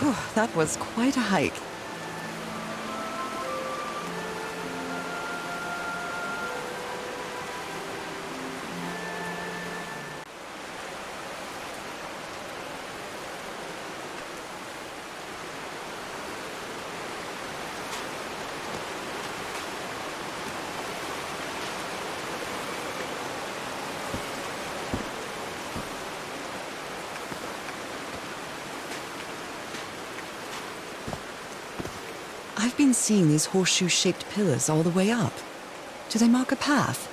Whew, that was quite a hike. I've been seeing these horseshoe-shaped pillars all the way up. Do they mark a path?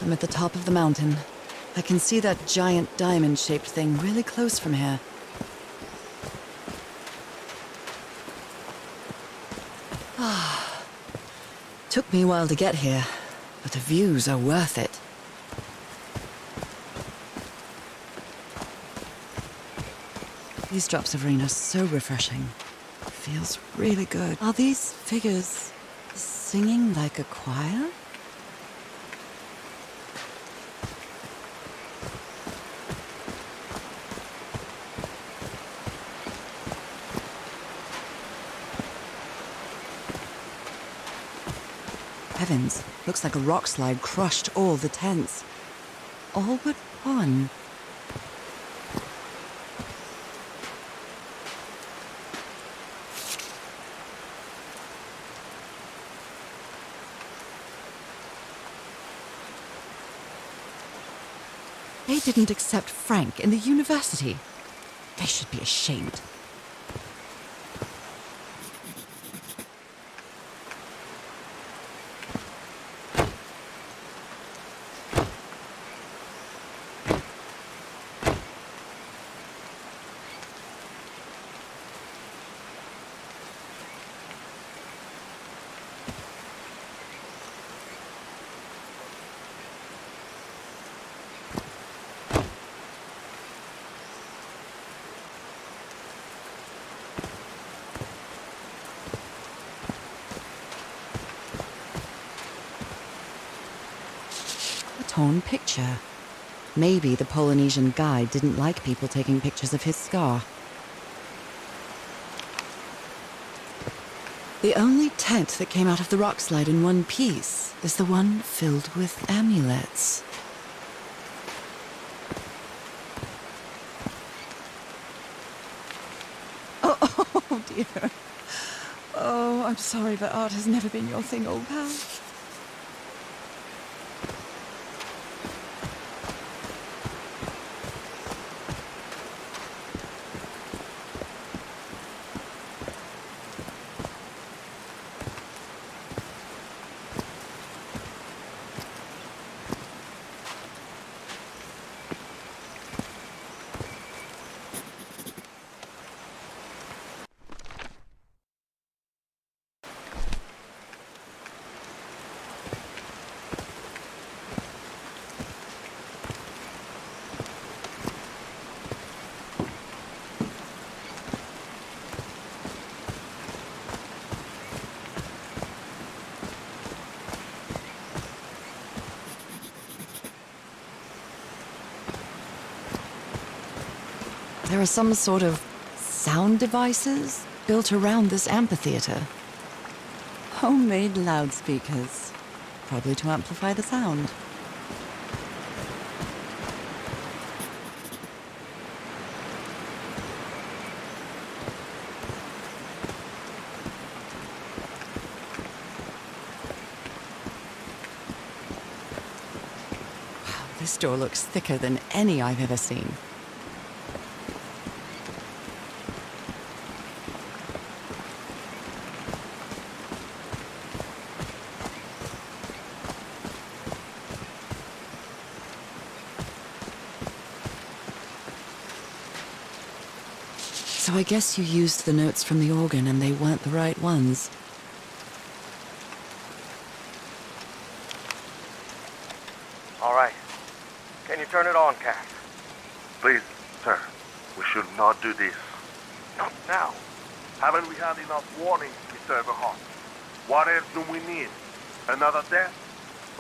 I'm at the top of the mountain. I can see that giant diamond-shaped thing really close from here. Ah, took me a while to get here, but the views are worth it. These drops of rain are so refreshing. Feels really good. Are these figures singing like a choir? Heavens, looks like a rock slide crushed all the tents. All but one. They didn't accept Frank in the university. They should be ashamed. Torn picture. Maybe the Polynesian guide didn't like people taking pictures of his scar. The only tent that came out of the rock slide in one piece is the one filled with amulets. Oh dear. Oh, I'm sorry, but art has never been your thing, old pal. There are some sort of sound devices built around this amphitheater. Homemade loudspeakers, probably to amplify the sound. Wow, this door looks thicker than any I've ever seen. So I guess you used the notes from the organ and they weren't the right ones. All right. Can you turn it on, Cass? Please, sir, we should not do this. Not now. Haven't we had enough warnings, Mr. Everhart? What else do we need? Another death?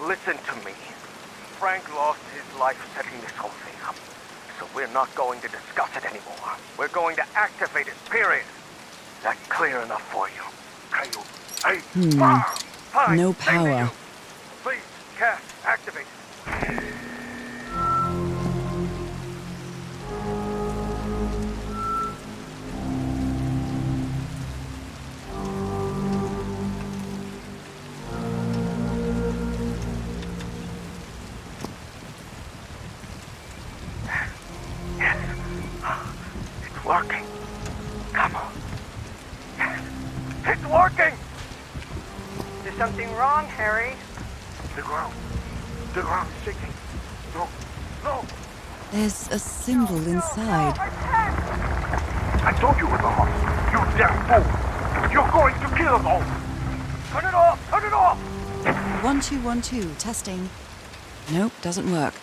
Listen to me. Frank lost his life setting this whole thing up. So we're not going to discuss it anymore. We're going to activate it, period. Is that clear enough for you? Coyote. Hey, Fine. No Same to power. you. Please, Cass, activate. Yes. It's working. Come on. Yes. It's working! Is something wrong, Harry? The ground. The ground is shaking. No. No. There's a symbol inside. I told you it was a horse. You damn fool. You're going to kill us all. Turn it off! Turn it off! 1212, testing. Nope, doesn't work.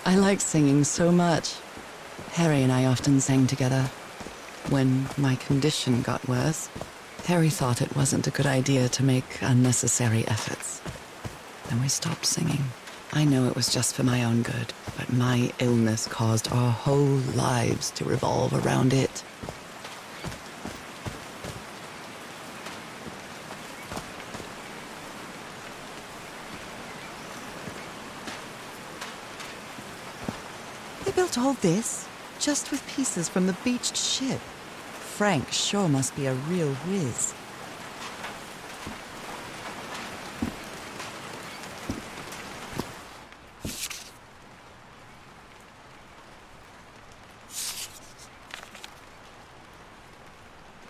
I like singing so much. Harry and I often sang together. When my condition got worse, Harry thought it wasn't a good idea to make unnecessary efforts. And we stopped singing. I know it was just for my own good, but my illness caused our whole lives to revolve around it. They built all this just with pieces from the beached ship. Frank sure must be a real whiz.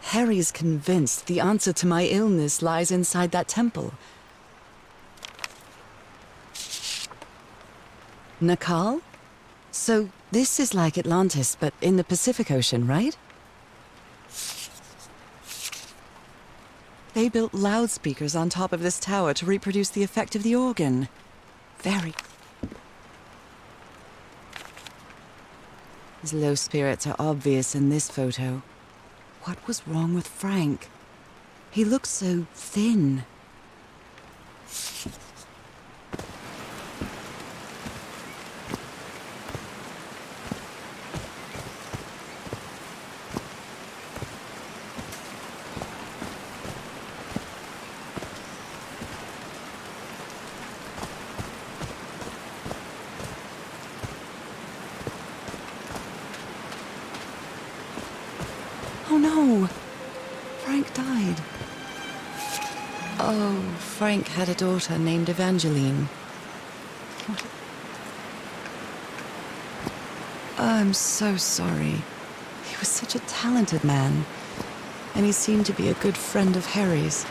Harry's convinced the answer to my illness lies inside that temple. Nakal? So this is like Atlantis, but in the Pacific Ocean, right? They built loudspeakers on top of this tower to reproduce the effect of the organ. Very. His low spirits are obvious in this photo. What was wrong with Frank? He looked so thin. Oh no! Frank died. Oh, Frank had a daughter named Evangeline. I'm so sorry. He was such a talented man, and he seemed to be a good friend of Harry's.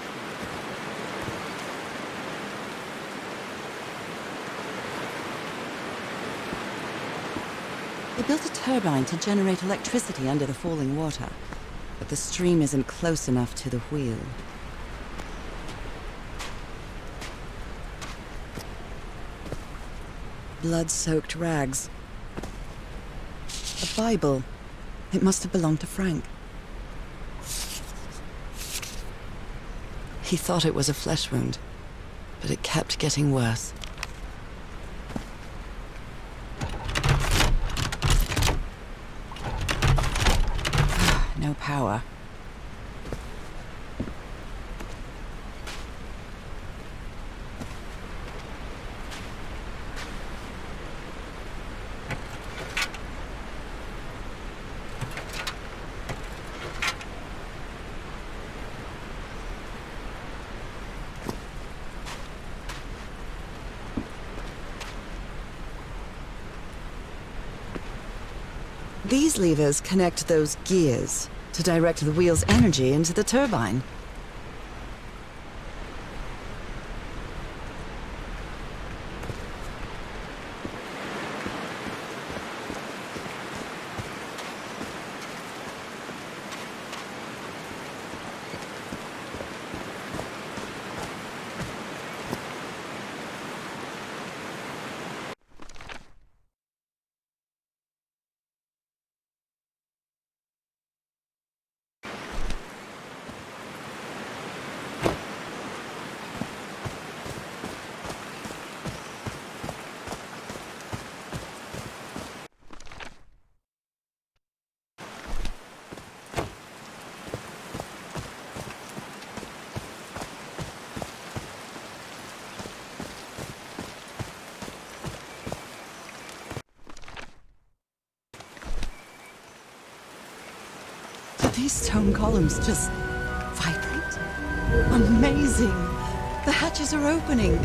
They built a turbine to generate electricity under the falling water, but the stream isn't close enough to the wheel. Blood-soaked rags. A Bible. It must have belonged to Frank. He thought it was a flesh wound, but it kept getting worse. No power. These levers connect those gears to direct the wheel's energy into the turbine. these stone columns just vibrate? Amazing! The hatches are opening.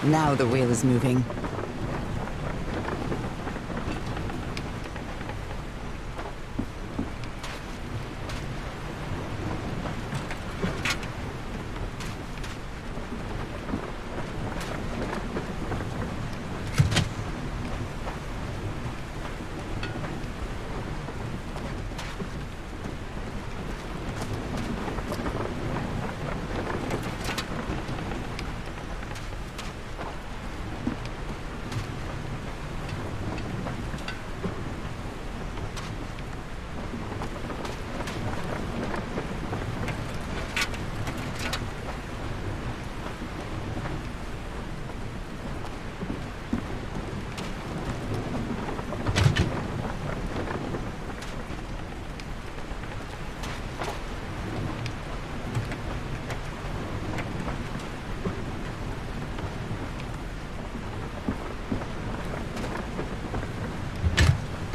Now the wheel is moving.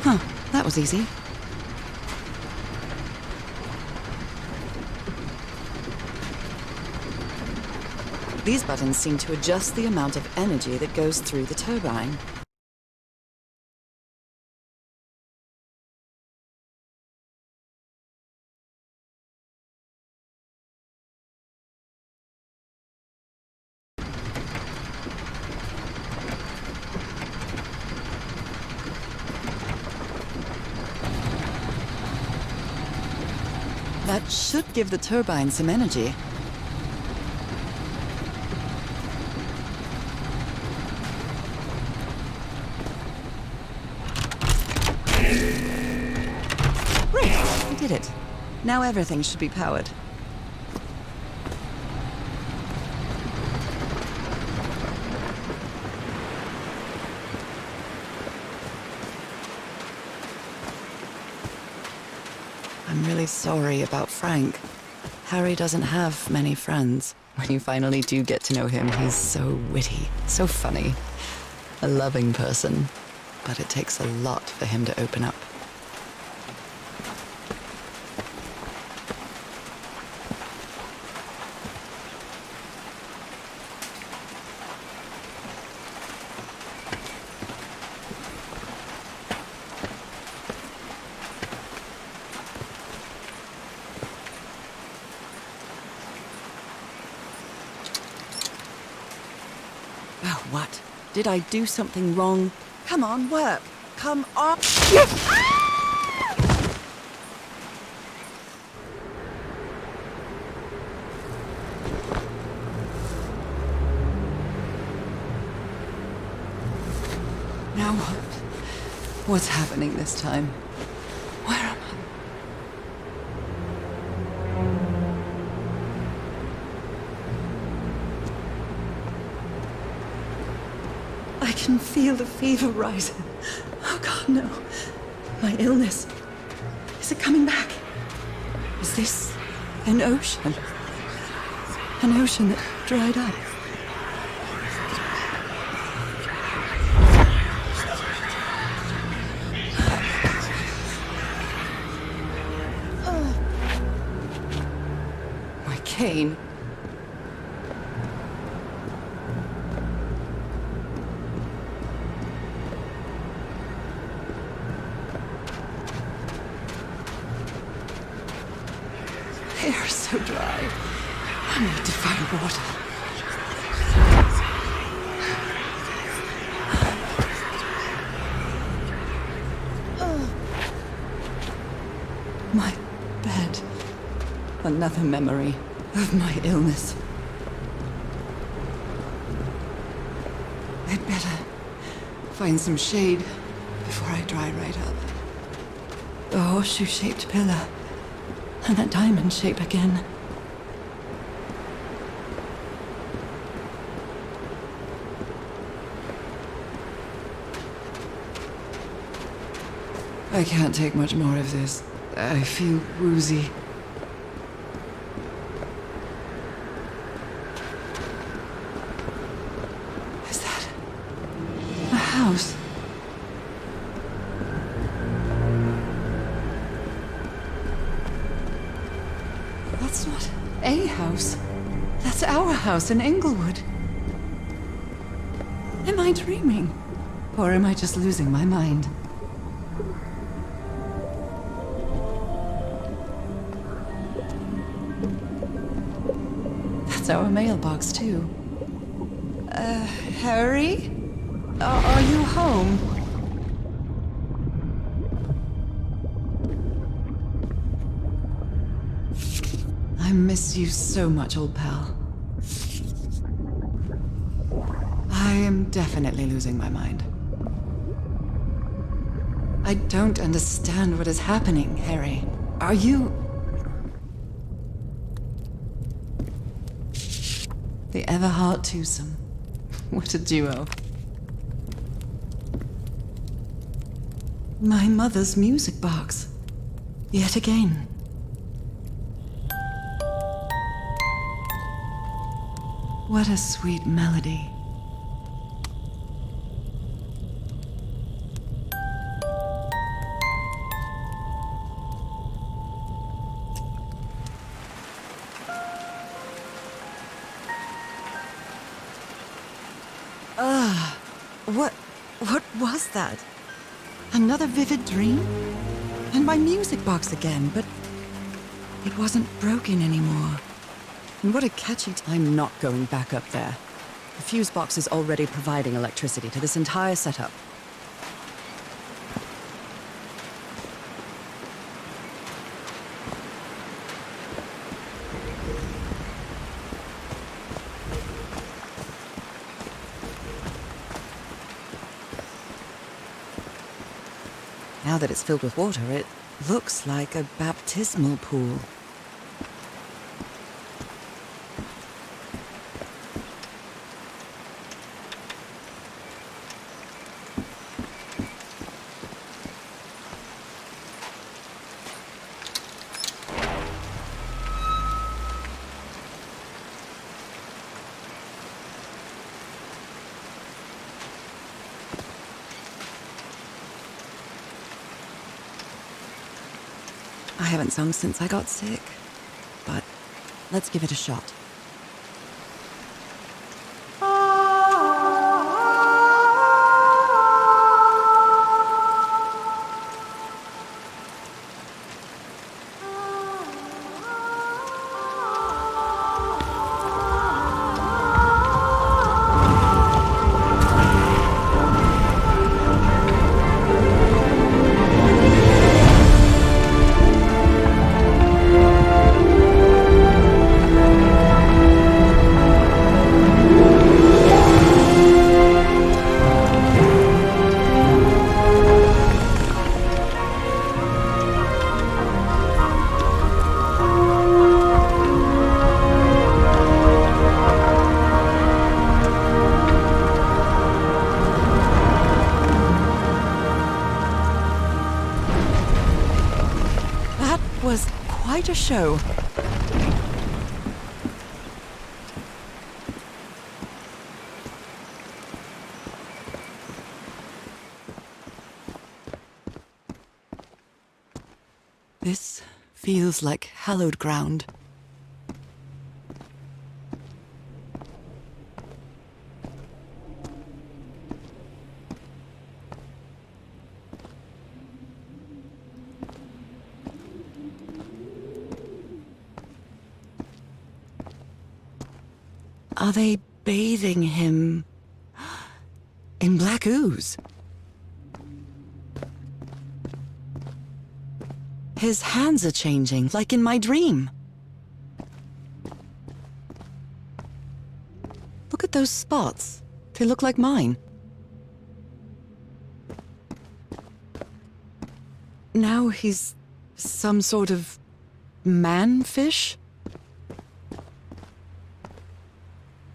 Huh, that was easy. These buttons seem to adjust the amount of energy that goes through the turbine. That should give the turbine some energy. Great, I did it. Now everything should be powered. I'm really sorry about Frank. Harry doesn't have many friends. When you finally do get to know him, he's so witty, so funny. A loving person. But it takes a lot for him to open up. Oh, what? Did I do something wrong? Come on, work. Come on. Now what? What's happening this time? Where am I? I can feel the fever rising. Oh God, no. My illness. Is it coming back? Is this an ocean? An ocean that dried up? My cane. Hair is so dry. I need to find water. My bed. Another memory of my illness. I'd better find some shade before I dry right up. The horseshoe-shaped pillar. And that diamond shape again. I can't take much more of this. I feel woozy. Is that a house? That's not a house. That's our house in Inglewood. Am I dreaming? Or am I just losing my mind? That's our mailbox, too. Harry? Are you home? I miss you so much, old pal. I am definitely losing my mind. I don't understand what is happening, Harry. Are you... The Everheart twosome. What a duo. My mother's music box. Yet again. What a sweet melody. What was that? Another vivid dream? And my music box again, but it wasn't broken anymore. And what a catchy... I'm not going back up there. The fuse box is already providing electricity to this entire setup. Now that it's filled with water, it looks like a baptismal pool. I haven't sung since I got sick, but let's give it a shot. Was quite a show. This feels like hallowed ground. Are they bathing him in black ooze? His hands are changing, like in my dream. Look at those spots. They look like mine. Now he's some sort of man-fish?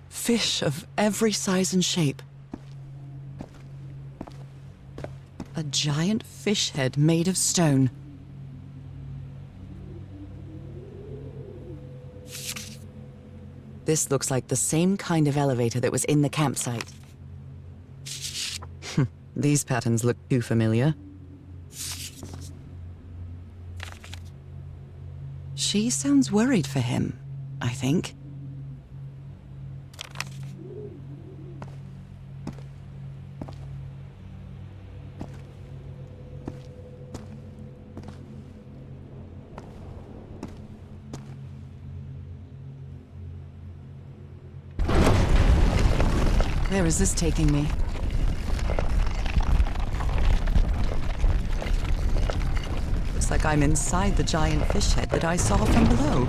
Fish of every size and shape. A giant fish head made of stone. This looks like the same kind of elevator that was in the campsite. These patterns look too familiar. She sounds worried for him, I think. Where is this taking me? Looks like I'm inside the giant fish head that I saw from below.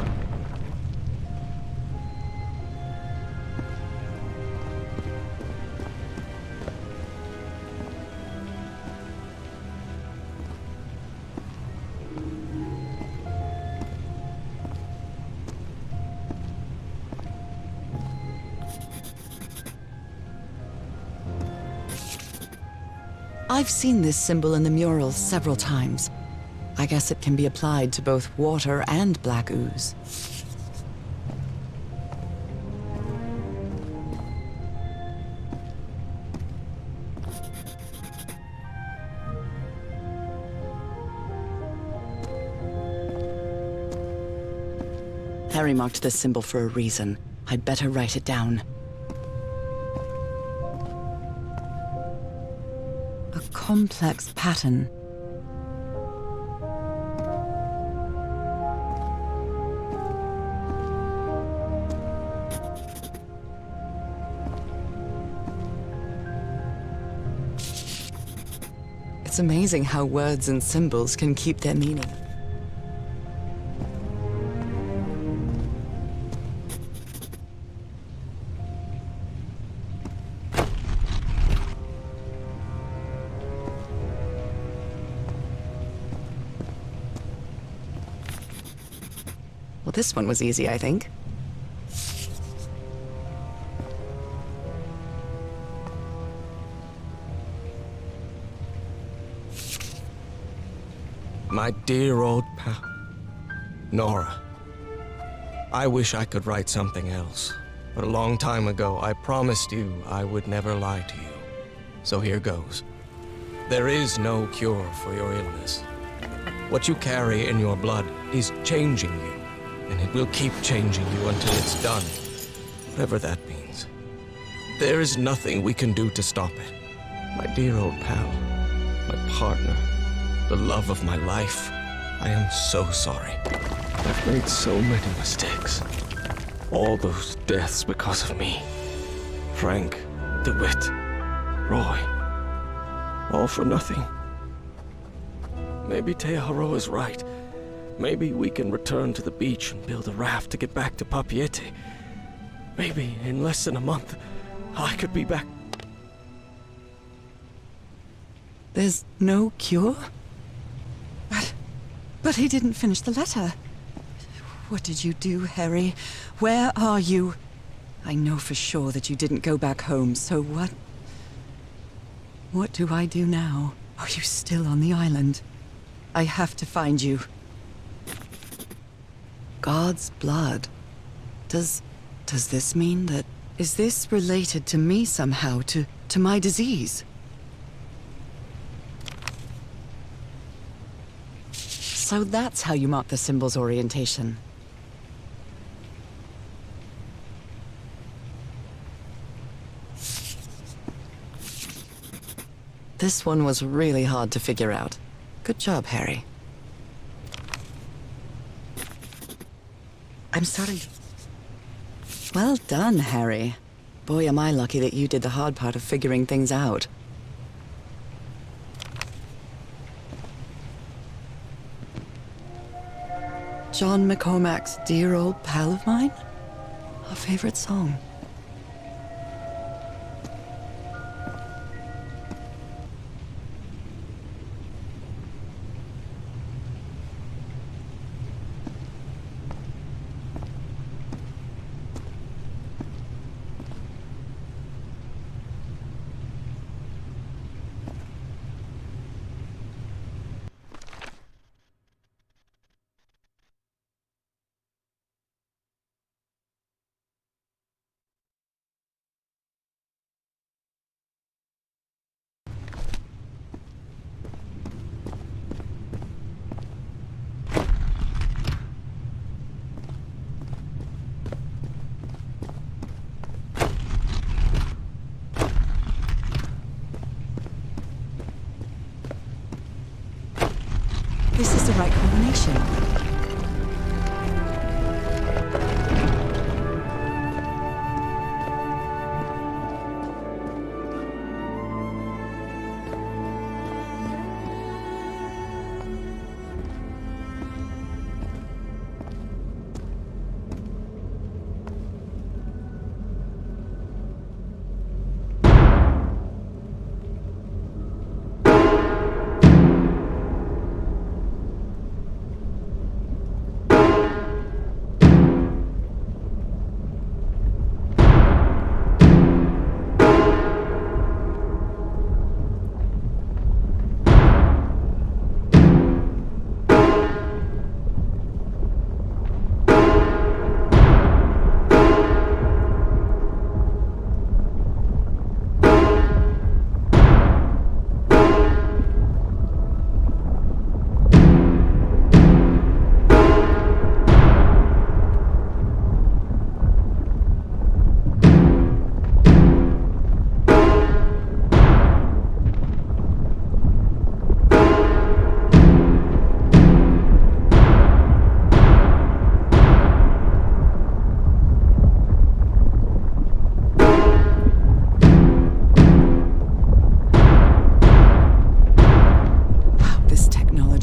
I've seen this symbol in the murals several times. I guess it can be applied to both water and black ooze. Harry marked this symbol for a reason. I'd better write it down. A complex pattern. It's amazing how words and symbols can keep their meaning. Well, this one was easy, I think. My dear old pal, Nora. I wish I could write something else, but a long time ago I promised you I would never lie to you. So here goes. There is no cure for your illness. What you carry in your blood is changing you, and it will keep changing you until it's done, whatever that means. There is nothing we can do to stop it. My dear old pal, my partner, the love of my life, I am so sorry. I've made so many mistakes. All those deaths because of me. Frank, DeWitt, Roy. All for nothing. Maybe Teodoro is right. Maybe we can return to the beach and build a raft to get back to Papiete. Maybe in less than a month, I could be back. There's no cure? But he didn't finish the letter. What did you do, Harry? Where are you? I know for sure that you didn't go back home, so what? What do I do now? Are you still on the island? I have to find you. God's blood. Does this mean that... Is this related to me somehow, to my disease? So that's how you mark the symbol's orientation. This one was really hard to figure out. Good job, Harry. I'm starting... Well done, Harry. Boy, am I lucky that you did the hard part of figuring things out. John McCormack's Dear Old Pal of Mine? A favorite song. was the right combination.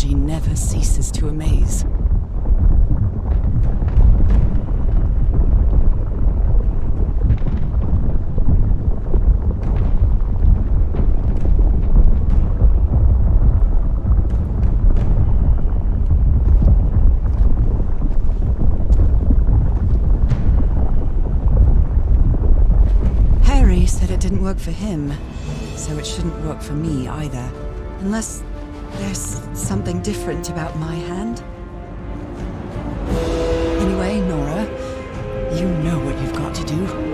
Never ceases to amaze. Harry said it didn't work for him, so it shouldn't work for me either. Unless there's something different about my hand. Anyway, Nora, you know what you've got to do.